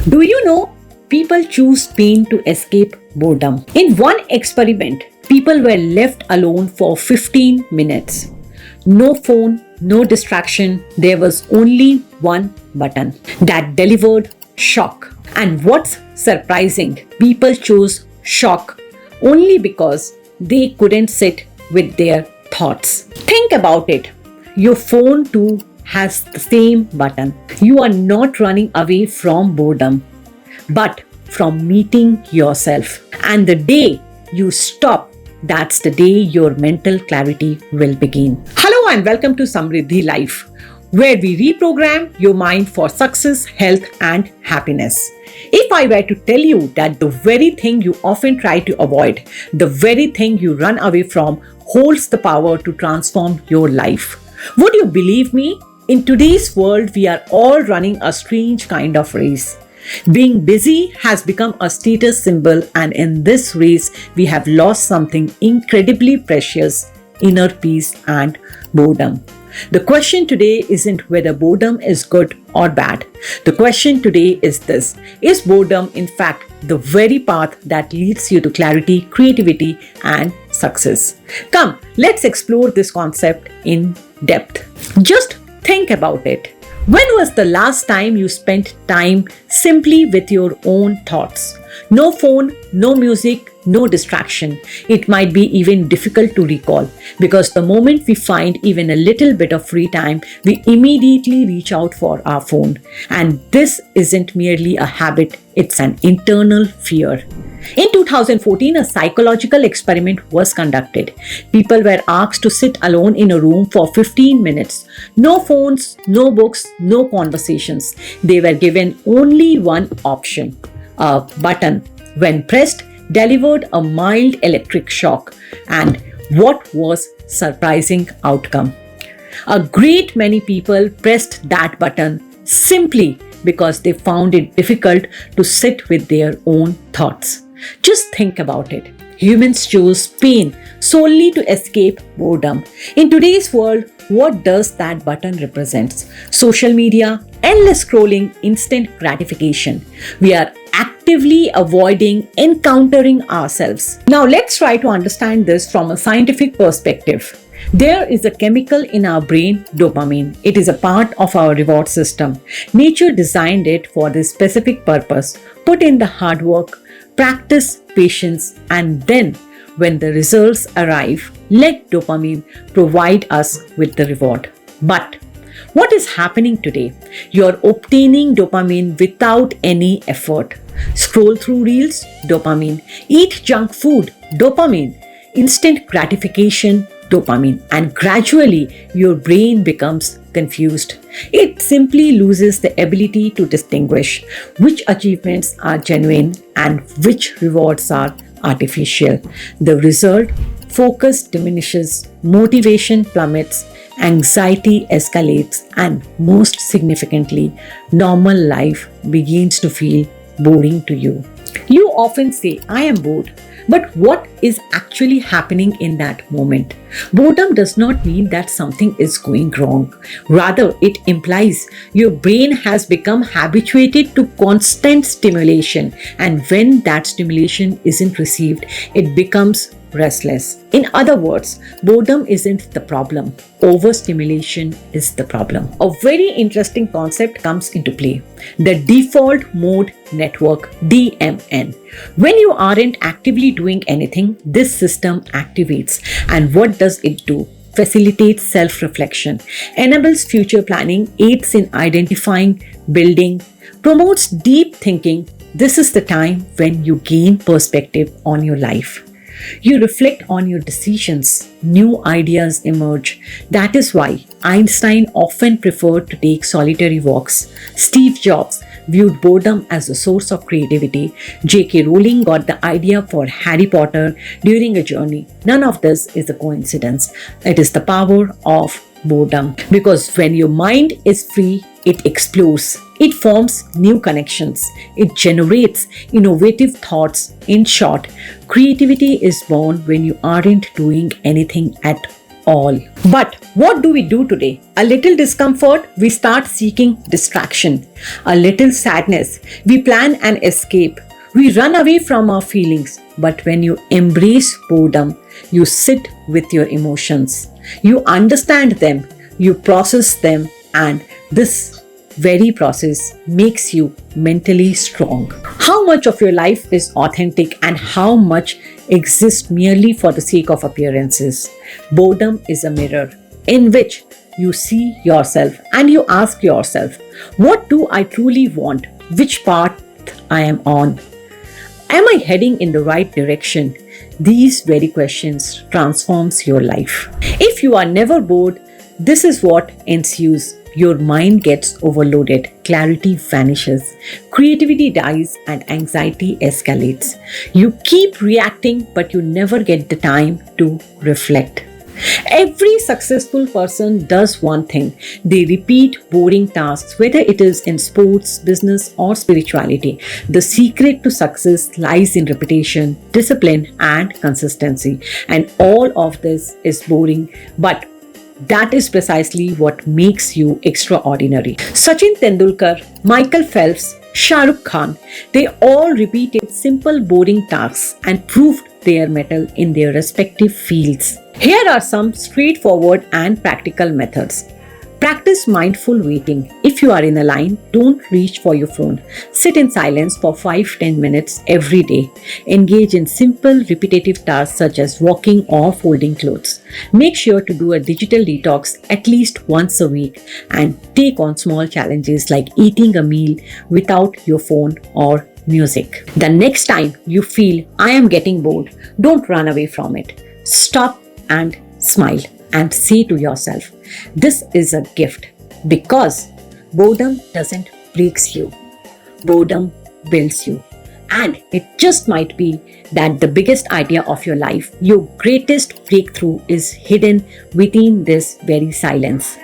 Do you know people choose pain to escape boredom? In one experiment, people were left alone for 15 minutes. No phone, no distraction. There was only one button that delivered shock. And what's surprising, people chose shock only because they couldn't sit with their thoughts. Think about it. Your phone too has the same button. You are not running away from boredom, but from meeting yourself. And the day you stop, that's the day your mental clarity will begin. Hello and welcome to Samriddhi Life, where we reprogram your mind for success, health, and happiness. If I were to tell you that the very thing you often try to avoid, the very thing you run away from, holds the power to transform your life, would you believe me? In today's world, we are all running a strange kind of race. Being busy has become a status symbol, and in this race, we have lost something incredibly precious: inner peace and boredom. The question today isn't whether boredom is good or bad. The question today is this: is boredom, in fact, the very path that leads you to clarity, creativity, and success? Come, let's explore this concept in depth. Just think about it. When was the last time you spent time simply with your own thoughts? No phone, no music, no distraction. It might be even difficult to recall, because the moment we find even a little bit of free time, we immediately reach out for our phone. And this isn't merely a habit, it's an internal fear. In 2014, a psychological experiment was conducted. People were asked to sit alone in a room for 15 minutes. No phones, no books, no conversations. They were given only one option: a button. When pressed, delivered a mild electric shock. And what was surprising outcome? A great many people pressed that button simply because they found it difficult to sit with their own thoughts. Just think about it. Humans chose pain solely to escape boredom. In today's world, what does that button represent? Social media, endless scrolling, instant gratification. We are actively avoiding encountering ourselves. Now let's try to understand this from a scientific perspective. There is a chemical in our brain, dopamine. It is a part of our reward system. Nature designed it for this specific purpose. Put in the hard work, practice patience, and then when the results arrive, let dopamine provide us with the reward. But what is happening today? You're obtaining dopamine without any effort. Scroll through reels, dopamine. Eat junk food, dopamine. Instant gratification, dopamine. And gradually, your brain becomes confused. It simply loses the ability to distinguish which achievements are genuine and which rewards are artificial. The result: focus diminishes, motivation plummets, anxiety escalates, and most significantly, normal life begins to feel boring to you. You often say, "I am bored." But what is actually happening in that moment? Boredom does not mean that something is going wrong. Rather, it implies your brain has become habituated to constant stimulation, and when that stimulation isn't received, it becomes restless. In other words, boredom isn't the problem. Overstimulation is the problem. A very interesting concept comes into play: the default mode network, DMN. When you aren't actively doing anything, this system activates. And what does it do? Facilitates self-reflection, enables future planning, aids in identifying, building, promotes deep thinking. This is the time when you gain perspective on your life. You reflect on your decisions, new ideas emerge. That is why Einstein often preferred to take solitary walks. Steve Jobs viewed boredom as a source of creativity. J.K. Rowling got the idea for Harry Potter during a journey. None of this is a coincidence. It is the power of boredom. Because when your mind is free, it explores. It forms new connections. It generates innovative thoughts. In short, creativity is born when you aren't doing anything at all. But what do we do today? A little discomfort, we start seeking distraction. A little sadness, we plan an escape. We run away from our feelings. But when you embrace boredom, you sit with your emotions. You understand them, you process them, and this very process makes you mentally strong. How much of your life is authentic and how much exists merely for the sake of appearances? Boredom is a mirror in which you see yourself and you ask yourself, what do I truly want? Which path I am on? Am I heading in the right direction? These very questions transforms your life. If you are never bored, this is what ensues. Your mind gets overloaded, clarity vanishes, creativity dies, and anxiety escalates. You keep reacting, but you never get the time to reflect. Every successful person does one thing. They repeat boring tasks, whether it is in sports, business, or spirituality. The secret to success lies in repetition, discipline, and consistency. And all of this is boring, but that is precisely what makes you extraordinary. Sachin Tendulkar, Michael Phelps, Shah Rukh Khan, they all repeated simple boring tasks and proved their mettle in their respective fields. Here are some straightforward and practical methods. Practice mindful waiting. If you are in a line, don't reach for your phone. Sit in silence for 5-10 minutes every day. Engage in simple repetitive tasks such as walking or folding clothes. Make sure to do a digital detox at least once a week and take on small challenges like eating a meal without your phone or music. The next time you feel I am getting bored, don't run away from it. Stop and smile and say to yourself, this is a gift, because boredom doesn't break you. Boredom builds you. And it just might be that the biggest idea of your life, your greatest breakthrough, is hidden within this very silence.